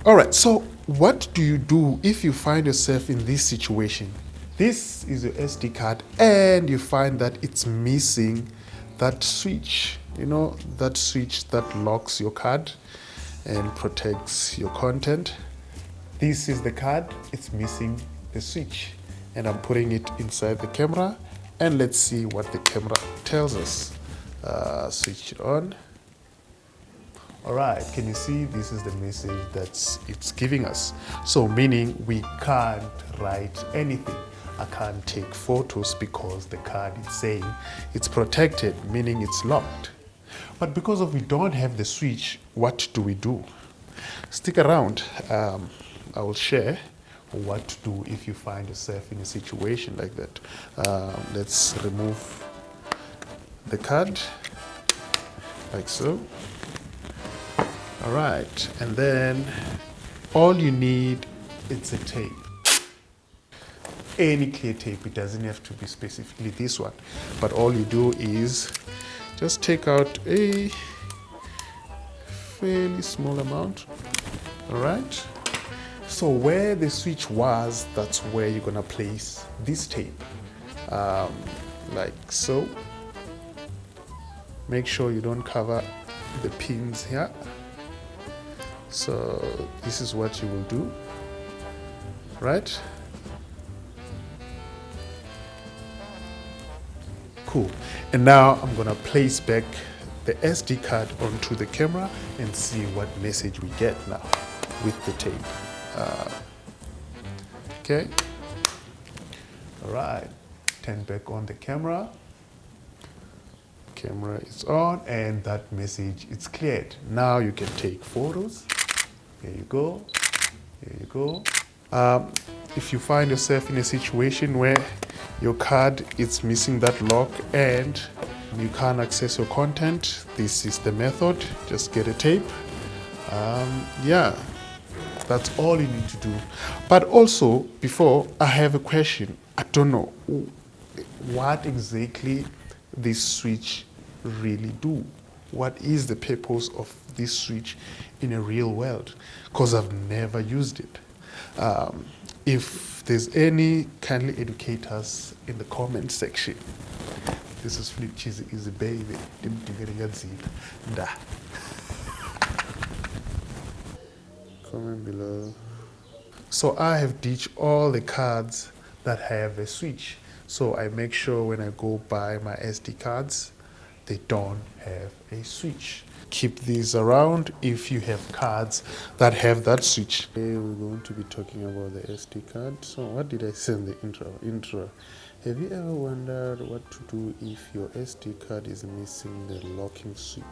All right, so what do you do if you find yourself in this situation? This is your SD card and you find that it's missing that switch, that switch that locks your card and protects your content. This is the card, it's missing the switch. And I'm putting it inside the camera and let's see what the camera tells us. Switch it on. All right, can you see this is the message that it's giving us? So meaning we can't write anything. I can't take photos because the card is saying it's protected, meaning it's locked. But because of we don't have the switch, what do? Stick around. I will share what to do if you find yourself in a situation like that. Let's remove the card like so. All right, and then all you need is a tape. Any clear tape, it doesn't have to be specifically this one, but all you do is just take out a fairly small amount. All right, so where the switch was, that's where you're gonna place this tape, like so. Make sure you don't cover the pins here. So this is what you will do, right? Cool. And now I'm gonna place back the SD card onto the camera and see what message we get now with the tape. Okay. All right. Turn back on the camera. Camera is on and that message is cleared. Now you can take photos. Here you go. Here you go. If you find yourself in a situation where your card is missing that lock and you can't access your content, this is the method. Just get a tape. Yeah, that's all you need to do. But also, before, I have a question. I don't know what exactly this switch really do. What is the purpose of this switch in a real world? Because I've never used it. If there's any, kindly educate us in the comment section. This is Flip Cheesy Easy Baby. Comment below. So I have ditched all the cards that have a switch. So I make sure when I go buy my SD cards, they don't have a switch. Keep these around if you have cards that have that switch. Today we're going to be talking about the SD card. So what did I say in the intro? Have you ever wondered what to do if your SD card is missing the locking switch?